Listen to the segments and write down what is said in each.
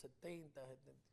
70, 70.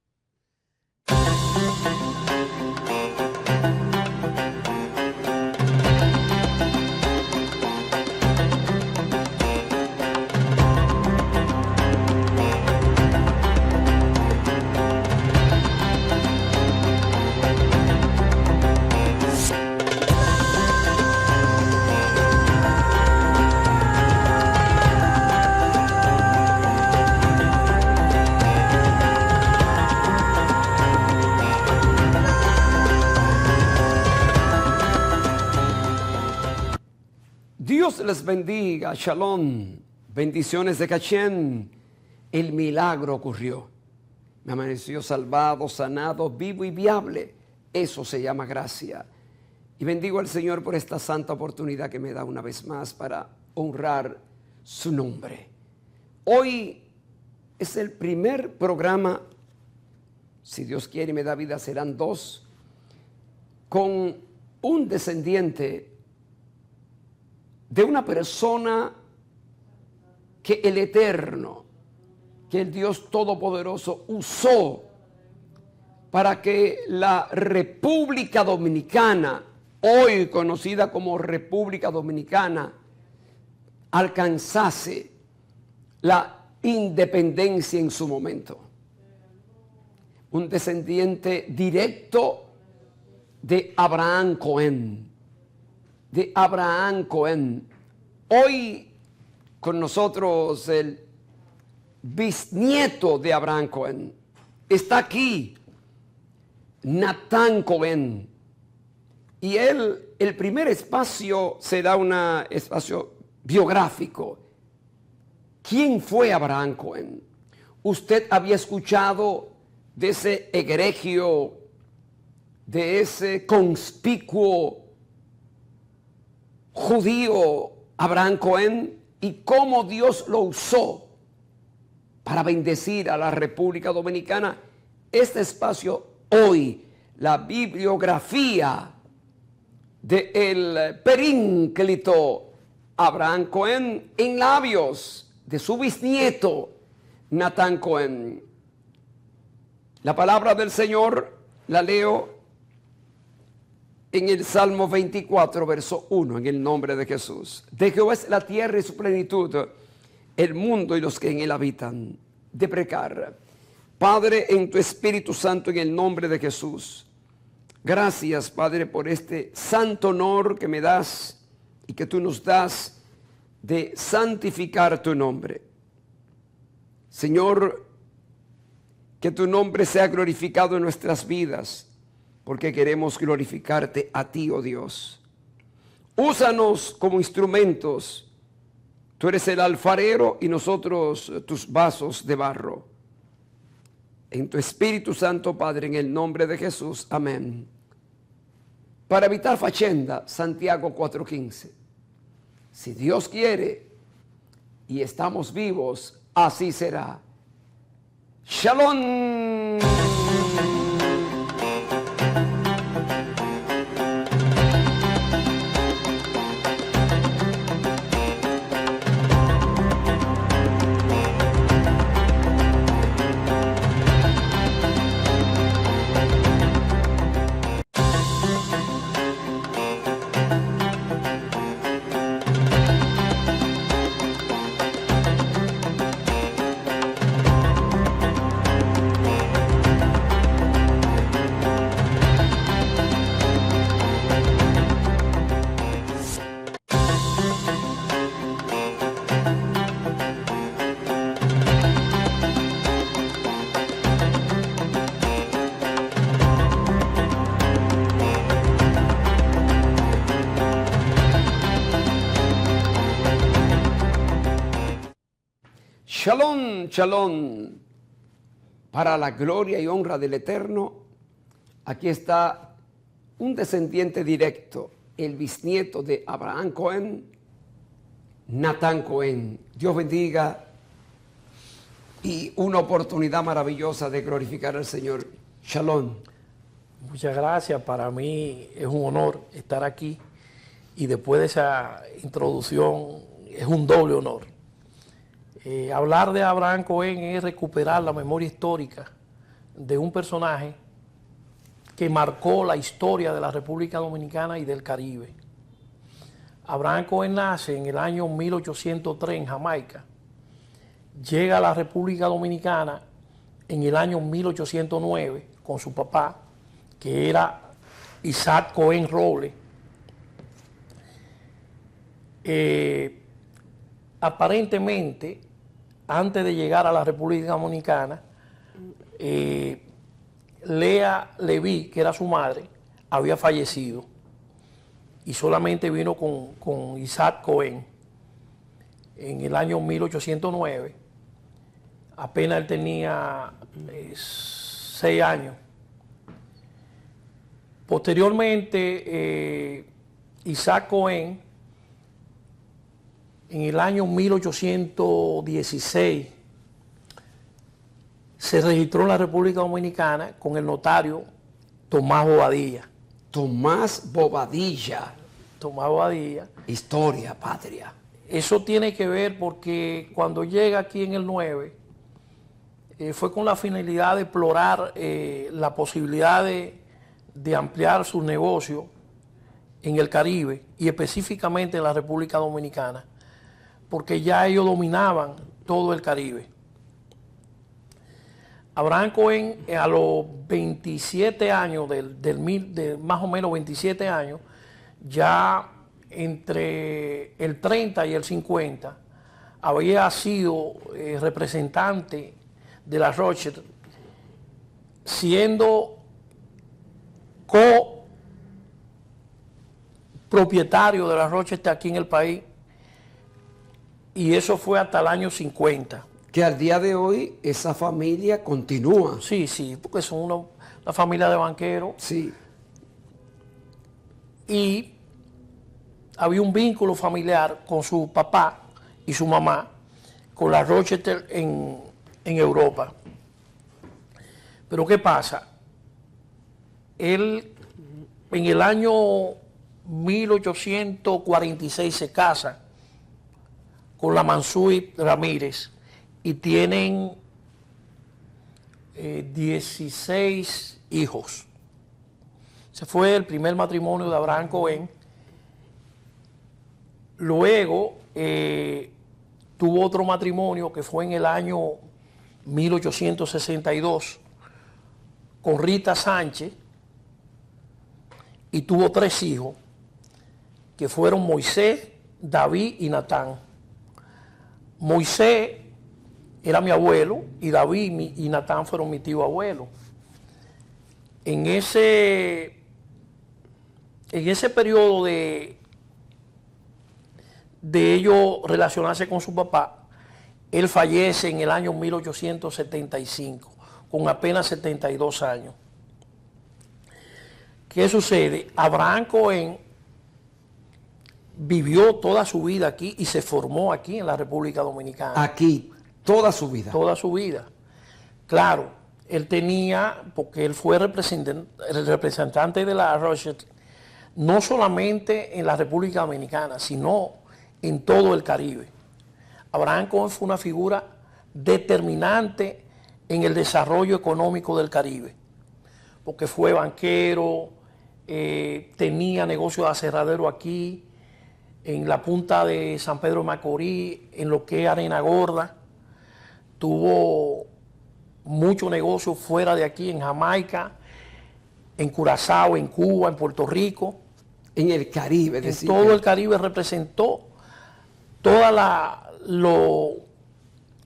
Dios les bendiga, shalom, bendiciones de Cachén. El milagro ocurrió. Me amaneció salvado, sanado, vivo y viable. Eso se llama gracia. Y bendigo al Señor por esta santa oportunidad que me da una vez más para honrar su nombre. Hoy es el primer programa, si Dios quiere y me da vida serán 2, con un descendiente de una persona que el Eterno, que el Dios Todopoderoso usó para que la República Dominicana, hoy conocida como República Dominicana, alcanzase la independencia en su momento. Un descendiente directo de Abraham Cohen. De Abraham Cohen. Hoy con nosotros el bisnieto de Abraham Cohen. Está aquí Natán Cohen. Y él, el primer espacio será un espacio biográfico. ¿Quién fue Abraham Cohen? Usted había escuchado de ese egregio, de ese conspicuo judío Abraham Cohen y cómo Dios lo usó para bendecir a la República Dominicana. Este espacio hoy, la bibliografía del perínclito Abraham Cohen en labios de su bisnieto Natán Cohen. La palabra del Señor la leo en el Salmo 24, verso 1, en el nombre de Jesús. De Jehová es la tierra y su plenitud, el mundo y los que en él habitan. De precar. Padre, en tu Espíritu Santo, en el nombre de Jesús. Gracias, Padre, por este santo honor que me das y que tú nos das de santificar tu nombre. Señor, que tu nombre sea glorificado en nuestras vidas, porque queremos glorificarte a ti, oh Dios. Úsanos como instrumentos. Tú eres el alfarero y nosotros tus vasos de barro. En tu Espíritu Santo, Padre, en el nombre de Jesús. Amén. Para evitar fachenda, Santiago 4:15. Si Dios quiere y estamos vivos, así será. Shalom. Shalom, shalom. Para la gloria y honra del Eterno, aquí está un descendiente directo, el bisnieto de Abraham Cohen, Natán Cohen. Dios bendiga y una oportunidad maravillosa de glorificar al Señor. Shalom. Muchas gracias. Para mí es un honor estar aquí y después de esa introducción es un doble honor. Hablar de Abraham Cohen es recuperar la memoria histórica de un personaje que marcó la historia de la República Dominicana y del Caribe. Abraham Cohen nace en el año 1803 en Jamaica. Llega a la República Dominicana en el año 1809 con su papá, que era Isaac Cohen Robles. Aparentemente, antes de llegar a la República Dominicana, Lea Leví, que era su madre, había fallecido y solamente vino con Isaac Cohen en el año 1809. Apenas él tenía 6 años. Posteriormente, Isaac Cohen, en el año 1816, se registró en la República Dominicana con el notario Tomás Bobadilla. Tomás Bobadilla. Tomás Bobadilla. Historia, patria. Eso tiene que ver porque cuando llega aquí en el 9, fue con la finalidad de explorar la posibilidad de ampliar su negocio en el Caribe y específicamente en la República Dominicana, porque ya ellos dominaban todo el Caribe. Abraham Cohen, a los 27 años, de más o menos 27 años, ya entre el 30 y el 50, había sido representante de la Rothschild, siendo copropietario de la Rothschild aquí en el país, y eso fue hasta el año 50. Que al día de hoy esa familia continúa. Sí, porque son una familia de banqueros. Sí. Y había un vínculo familiar con su papá y su mamá, con la Rochester en Europa. Pero ¿qué pasa? Él en el año 1846 se casa con la Mansuy Ramírez y tienen 16 hijos. Ese fue el primer matrimonio de Abraham Cohen. Luego tuvo otro matrimonio que fue en el año 1862 con Rita Sánchez y tuvo 3 hijos que fueron Moisés, David y Natán. Moisés era mi abuelo y David y Natán fueron mi tío abuelo. En ese periodo de ellos relacionarse con su papá, él fallece en el año 1875, con apenas 72 años. ¿Qué sucede? Abraham Cohen vivió toda su vida aquí y se formó aquí en la República Dominicana. Aquí, toda su vida. Toda su vida. Claro, él tenía, porque él fue el representante de la Rothschild, no solamente en la República Dominicana, sino en todo el Caribe. Abraham Cohen fue una figura determinante en el desarrollo económico del Caribe, porque fue banquero, tenía negocio de aserradero aquí, en la punta de San Pedro de Macorís, en lo que es Arena Gorda. Tuvo mucho negocio fuera de aquí, en Jamaica, en Curazao, en Cuba, en Puerto Rico. En el Caribe, En todo el Caribe representó todos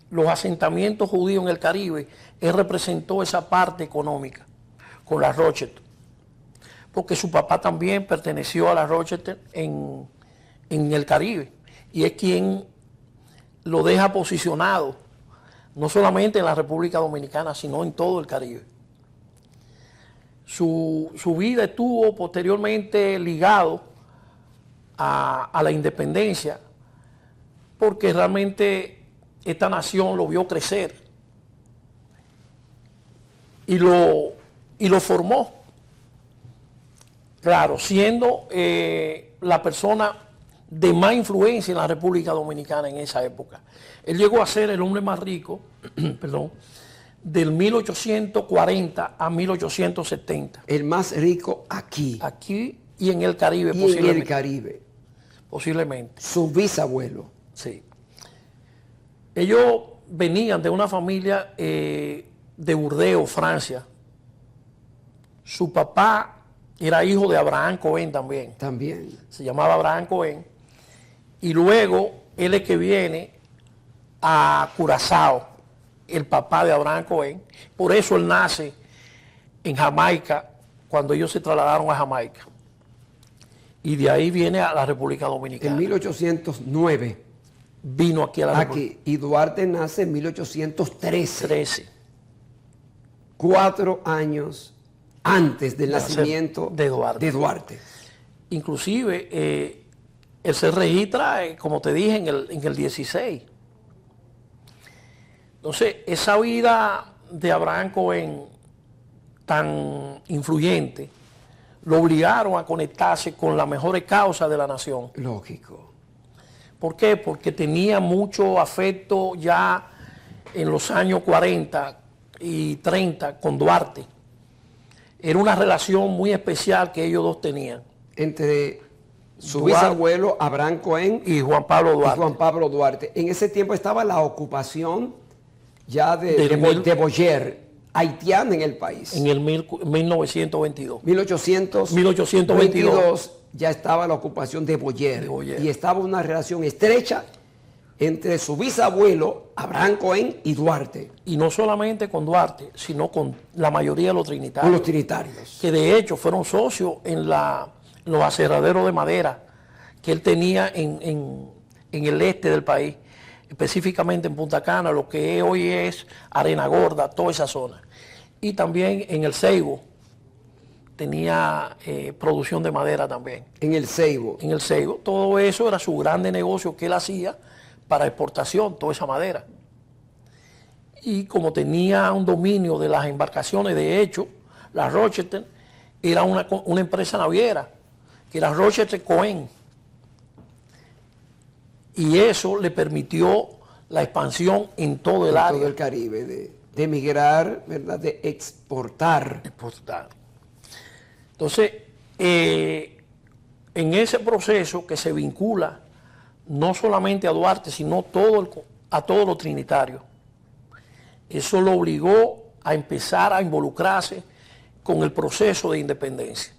los asentamientos judíos en el Caribe. Él representó esa parte económica con la Rothschild, porque su papá también perteneció a la Rothschild en el Caribe, y es quien lo deja posicionado, no solamente en la República Dominicana, sino en todo el Caribe. Su vida estuvo posteriormente ligado a la independencia, porque realmente esta nación lo vio crecer y lo formó. Claro, siendo la persona de más influencia en la República Dominicana en esa época. Él llegó a ser el hombre más rico, perdón, del 1840 a 1870. El más rico aquí. Aquí y en el Caribe, Y en posiblemente. el Caribe. Posiblemente, Su bisabuelo. sí. Ellos venían de una familia de Burdeos, Francia. Su papá era hijo de Abraham Cohen también. También. Se llamaba Abraham Cohen. Y luego él es que viene a Curazao, el papá de Abraham Cohen. Por eso él nace en Jamaica, cuando ellos se trasladaron a Jamaica. Y de ahí viene a la República Dominicana. En 1809. Vino aquí a la República. Aquí. Y Duarte nace en 1813. 13. 4 años antes del Nacer nacimiento de Duarte. Inclusive, él se registra, como te dije, en el 16. Entonces, esa vida de Abraham Cohen tan influyente, lo obligaron a conectarse con las mejores causas de la nación. Lógico. ¿Por qué? Porque tenía mucho afecto ya en los años 40 y 30 con Duarte. Era una relación muy especial que ellos dos tenían. Entre su Duarte bisabuelo Abraham Cohen y Juan Pablo y Duarte. Juan Pablo Duarte. En ese tiempo estaba la ocupación ya Del de Boyer, haitiana en el país. En el 1922. 1822 ya estaba la ocupación de Boyer. Y estaba una relación estrecha entre su bisabuelo Abraham Cohen y Duarte. Y no solamente con Duarte, sino con la mayoría de los trinitarios. Con los trinitarios. Que de hecho fueron socios en los aserraderos de madera que él tenía en el este del país, específicamente en Punta Cana, lo que hoy es Arena Gorda, toda esa zona. Y también en el Ceibo, tenía producción de madera también. En el Ceibo. En el Ceibo, todo eso era su grande negocio que él hacía para exportación, toda esa madera. Y como tenía un dominio de las embarcaciones, de hecho, la Rochester era una empresa naviera, que era Rochester Cohen. Y eso le permitió la expansión en todo el área. Todo el Caribe, de emigrar, ¿verdad? De exportar. Entonces, en ese proceso que se vincula no solamente a Duarte, sino a todos los trinitarios, eso lo obligó a empezar a involucrarse con el proceso de independencia.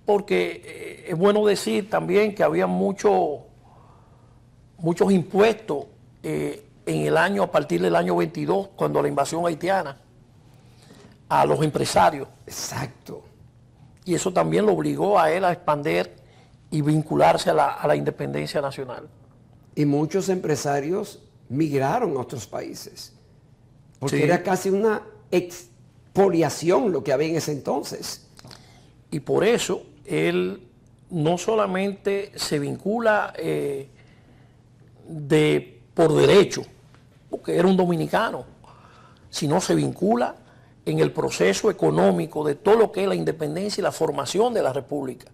Porque es bueno decir también que había muchos impuestos a partir del año 22, cuando la invasión haitiana, a los empresarios. Exacto. Y eso también lo obligó a él a expandir y vincularse a la independencia nacional. Y muchos empresarios migraron a otros países, porque Sí. era casi una expoliación lo que había en ese entonces. Y por eso él no solamente se vincula por derecho, porque era un dominicano, sino se vincula en el proceso económico de todo lo que es la independencia y la formación de la República.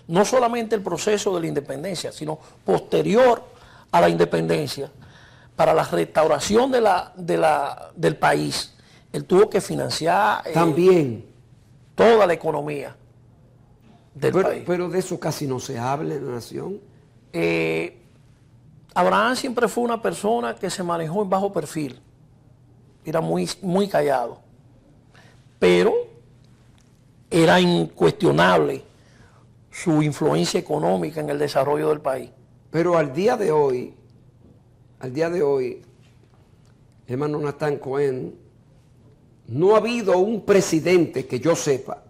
No solamente el proceso de la independencia, sino posterior a la independencia, para la restauración del país. Él tuvo que financiar También. toda la economía del país. Pero de eso casi no se habla en la nación. Abraham siempre fue una persona que se manejó en bajo perfil. Era muy, muy callado. Pero era incuestionable su influencia económica en el desarrollo del país. Pero al día de hoy, hermano Natán Cohen, no ha habido un presidente que yo sepa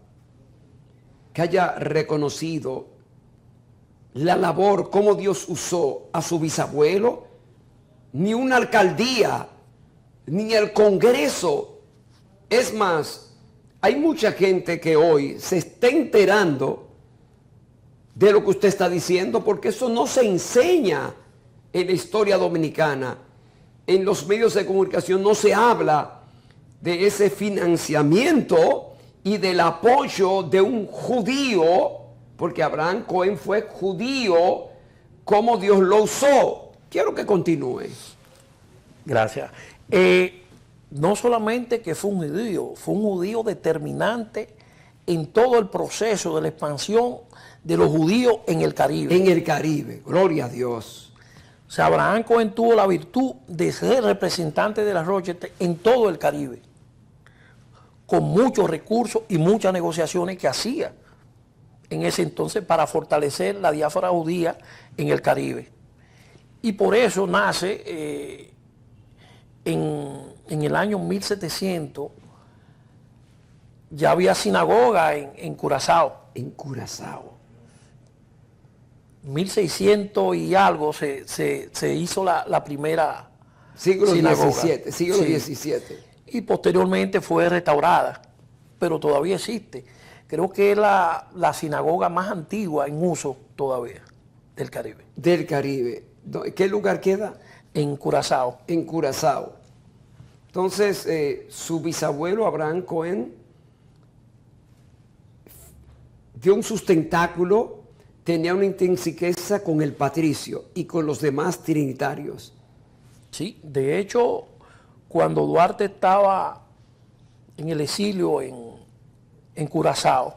que haya reconocido la labor, cómo Dios usó a su bisabuelo, ni una alcaldía, ni el Congreso. Es más, hay mucha gente que hoy se está enterando de lo que usted está diciendo, porque eso no se enseña en la historia dominicana. En los medios de comunicación no se habla de ese financiamiento y del apoyo de un judío, porque Abraham Cohen fue judío, cómo Dios lo usó. Quiero que continúe. Gracias. No solamente que fue un judío determinante en todo el proceso de la expansión de los judíos en el Caribe. En el Caribe, gloria a Dios. O sea, Abraham Cohen tuvo la virtud de ser representante de la Rochester en todo el Caribe, con muchos recursos y muchas negociaciones que hacía en ese entonces para fortalecer la diáspora judía en el Caribe. Y por eso nace en el año 1700, ya había sinagoga en Curazao. En Curazao. 1600 y algo se hizo la primera Siglo sinagoga. XVII, siglo Sí. XVII. Y posteriormente fue restaurada, pero todavía existe. Creo que es la sinagoga más antigua en uso todavía del Caribe. Del Caribe. ¿Qué lugar queda? En Curazao. En Curazao. Entonces, su bisabuelo Abraham Cohen dio un sustentáculo, tenía una intensiqueza con el patricio y con los demás trinitarios. Sí, de hecho, cuando Duarte estaba en el exilio en Curazao,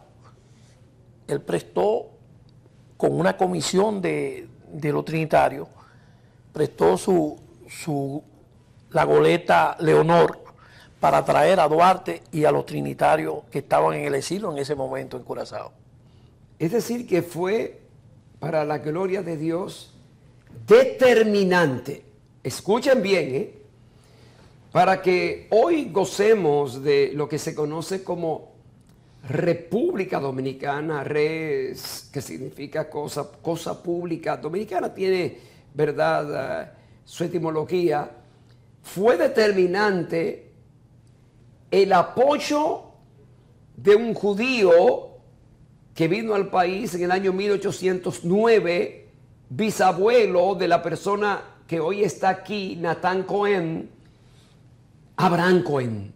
él prestó con una comisión de los trinitarios, prestó la goleta Leonor para traer a Duarte y a los trinitarios que estaban en el exilio en ese momento en Curazao. Es decir, que fue para la gloria de Dios determinante. Escuchen bien, para que hoy gocemos de lo que se conoce como República Dominicana, res, que significa cosa pública. Dominicana tiene, verdad, su etimología. Fue determinante el apoyo de un judío que vino al país en el año 1809, bisabuelo de la persona que hoy está aquí, Natán Cohen. Abraham Cohen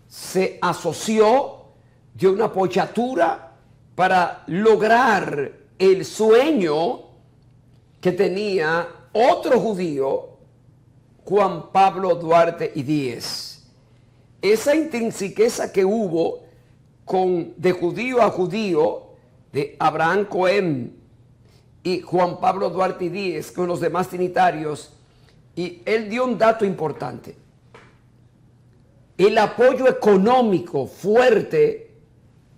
se asoció, dio una apoyatura para lograr el sueño que tenía otro judío, Juan Pablo Duarte y Díez. Esa intensiqueza que hubo de judío a judío, de Abraham Cohen y Juan Pablo Duarte y Díez con los demás trinitarios, y él dio un dato importante. El apoyo económico fuerte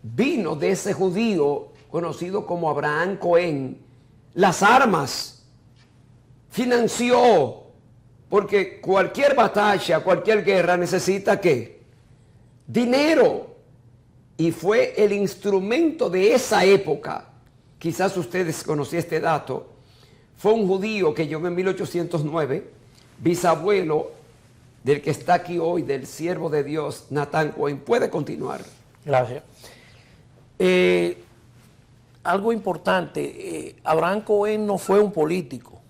vino de ese judío conocido como Abraham Cohen. Las armas financió, porque cualquier batalla, cualquier guerra necesita ¿qué? Dinero. Y fue el instrumento de esa época. Quizás ustedes conocían este dato. Fue un judío que llegó en 1809, bisabuelo del que está aquí hoy, del siervo de Dios, Natán Cohen. Puede continuar. Gracias. Algo importante, Abraham Cohen no fue un político,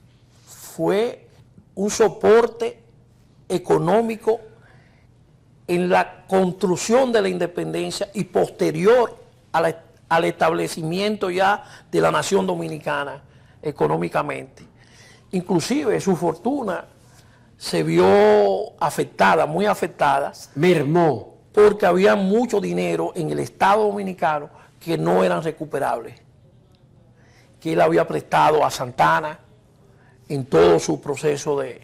fue un soporte económico en la construcción de la independencia y posterior al establecimiento ya de la nación dominicana económicamente. Inclusive su fortuna se vio afectada, muy afectada. Mermó. Porque había mucho dinero en el Estado Dominicano que no eran recuperables. Que él había prestado a Santana en todo su proceso de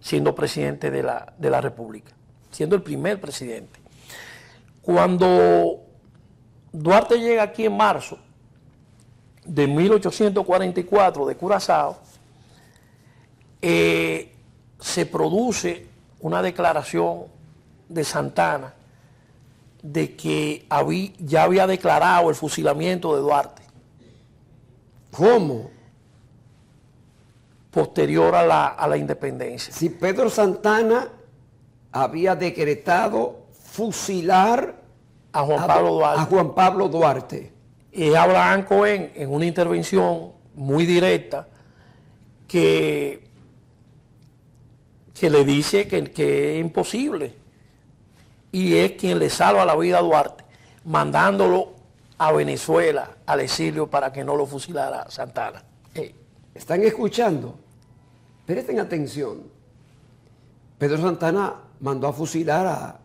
siendo presidente de la República, siendo el primer presidente. Cuando Duarte llega aquí en marzo de 1844 de Curazao, se produce una declaración de Santana de que ya había declarado el fusilamiento de Duarte. ¿Cómo? Posterior a la independencia. Si Pedro Santana había decretado fusilar a Juan Pablo Duarte. A Juan Pablo Duarte. Y Abraham Cohen, en una intervención muy directa, que le dice que es imposible. Y es quien le salva la vida a Duarte, mandándolo a Venezuela, al exilio, para que no lo fusilara Santana. ¿Están escuchando? Presten atención. Pedro Santana mandó a fusilar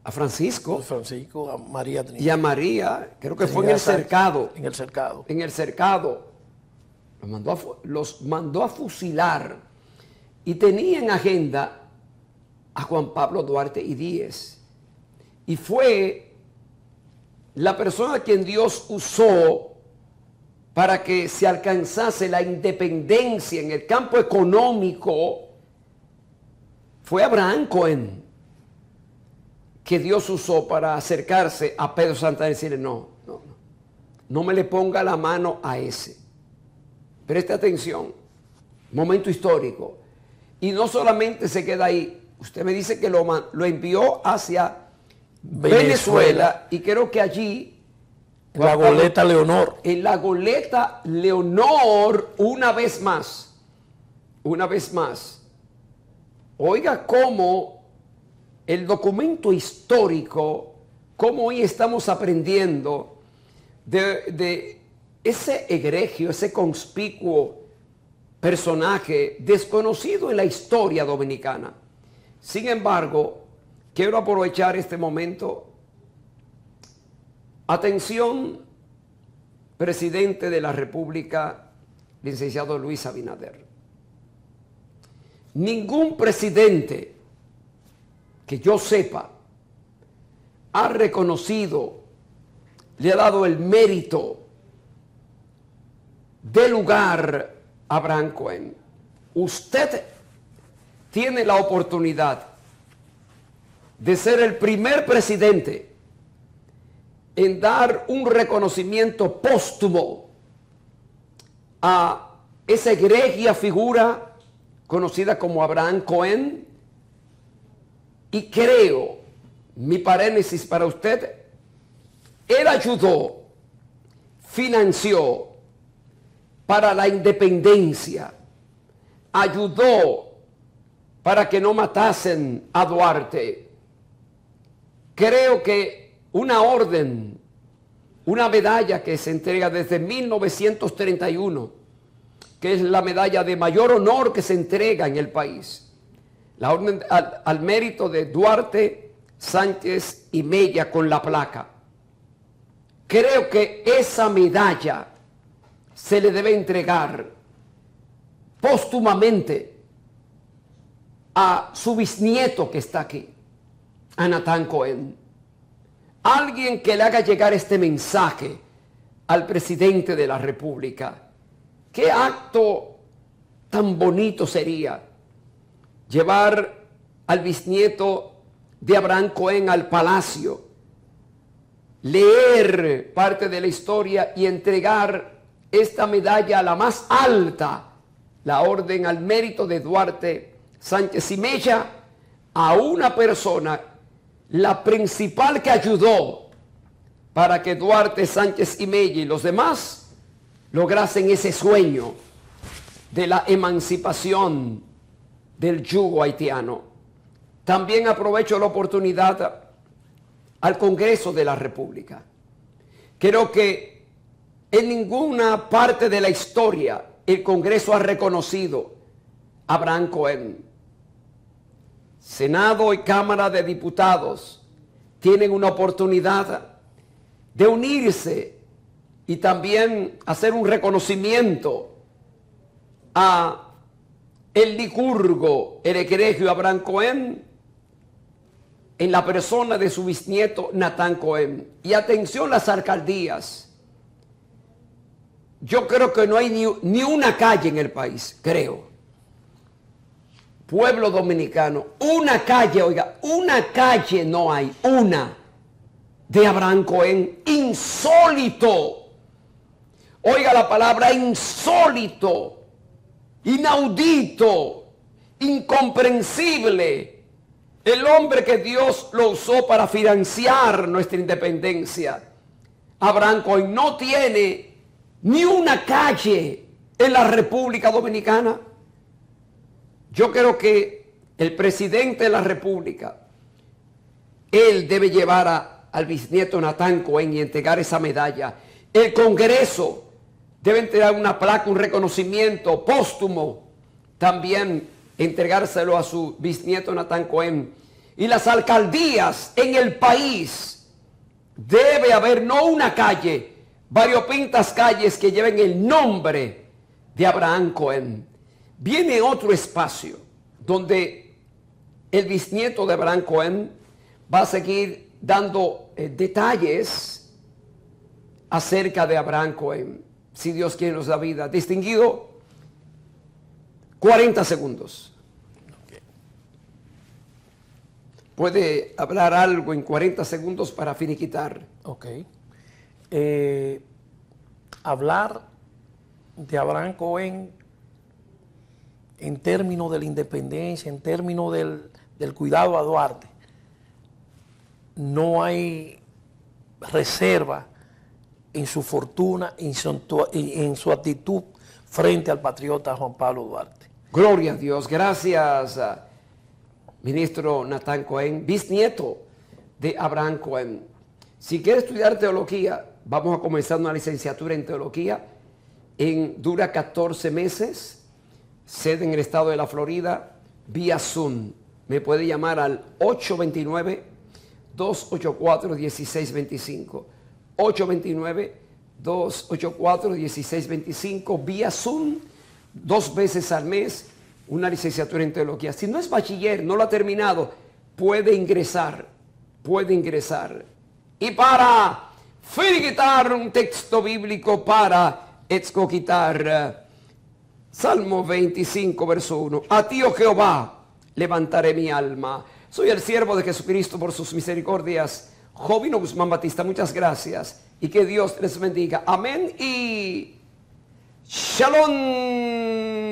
a Francisco. Francisco, a María Trinidad. Y a María, creo que fue en el cercado. En el cercado. En el cercado. Los mandó a fusilar. Y tenía en agenda a Juan Pablo Duarte y Díez. Y fue la persona a quien Dios usó para que se alcanzase la independencia en el campo económico. Fue Abraham Cohen, que Dios usó para acercarse a Pedro Santana y decirle, no me le ponga la mano a ese. Preste atención, momento histórico. Y no solamente se queda ahí, usted me dice que lo envió hacia Venezuela y creo que allí... La goleta Leonor. En la goleta Leonor, una vez más, oiga cómo el documento histórico, cómo hoy estamos aprendiendo de ese egregio, ese conspicuo personaje desconocido en la historia dominicana. Sin embargo, quiero aprovechar este momento. Atención, presidente de la República, licenciado Luis Abinader. Ningún presidente que yo sepa ha reconocido, le ha dado el mérito de lugar a Abraham Cohen. Usted tiene la oportunidad de ser el primer presidente en dar un reconocimiento póstumo a esa egregia figura conocida como Abraham Cohen. Y creo, mi paréntesis para usted, él ayudó, financió para la independencia, ayudó para que no matasen a Duarte. Creo que una orden, una medalla que se entrega desde 1931, que es la medalla de mayor honor que se entrega en el país. La orden al mérito de Duarte, Sánchez y Mella con la placa. Creo que esa medalla se le debe entregar póstumamente a su bisnieto que está aquí, a Natán Cohen. Alguien que le haga llegar este mensaje al presidente de la República. ¿Qué acto tan bonito sería llevar al bisnieto de Abraham Cohen al palacio, leer parte de la historia y entregar esta medalla a la más alta, la orden al mérito de Duarte, Sánchez y Mella, a una persona, la principal que ayudó para que Duarte, Sánchez y Mella y los demás lograsen ese sueño de la emancipación del yugo haitiano? También aprovecho la oportunidad al Congreso de la República. Creo que en ninguna parte de la historia el Congreso ha reconocido a Abraham Cohen. Senado y Cámara de Diputados tienen una oportunidad de unirse y también hacer un reconocimiento a el licurgo, el egregio Abraham Cohen, en la persona de su bisnieto Natán Cohen. Y atención, las alcaldías. Yo creo que no hay ni una calle en el país, creo. Pueblo dominicano, una calle, oiga, una calle no hay, una de Abraham Cohen. Insólito. Oiga la palabra insólito, inaudito, incomprensible. El hombre que Dios lo usó para financiar nuestra independencia. Abraham Cohen no tiene ni una calle en la República Dominicana. Yo creo que el presidente de la República, él debe llevar al bisnieto Natán Cohen y entregar esa medalla. El Congreso Deben tener una placa, un reconocimiento póstumo. También entregárselo a su bisnieto Natán Cohen. Y las alcaldías en el país, debe haber no una calle, variopintas calles que lleven el nombre de Abraham Cohen. Viene otro espacio donde el bisnieto de Abraham Cohen va a seguir dando detalles acerca de Abraham Cohen, si Dios quiere nos da vida. Distinguido, 40 segundos. Puede hablar algo en 40 segundos para finiquitar. Ok. Hablar de Abraham Cohen en términos de la independencia, en términos del cuidado a Duarte, no hay reserva en su fortuna, en su actitud frente al patriota Juan Pablo Duarte. Gloria a Dios. Gracias, ministro Natán Cohen, bisnieto de Abraham Cohen. Si quiere estudiar teología, vamos a comenzar una licenciatura en teología. Dura 14 meses, sede en el estado de la Florida, vía Zoom. Me puede llamar al 829-284-1625. 829-284-1625, vía Zoom, 2 veces al mes, una licenciatura en teología. Si no es bachiller, no lo ha terminado, puede ingresar. Y para finiquitar un texto bíblico, para escogitar Salmo 25, verso 1. A ti, oh Jehová, levantaré mi alma. Soy el siervo de Jesucristo por sus misericordias. Jovino Guzmán Batista, muchas gracias. Y que Dios les bendiga. Amén y Shalom.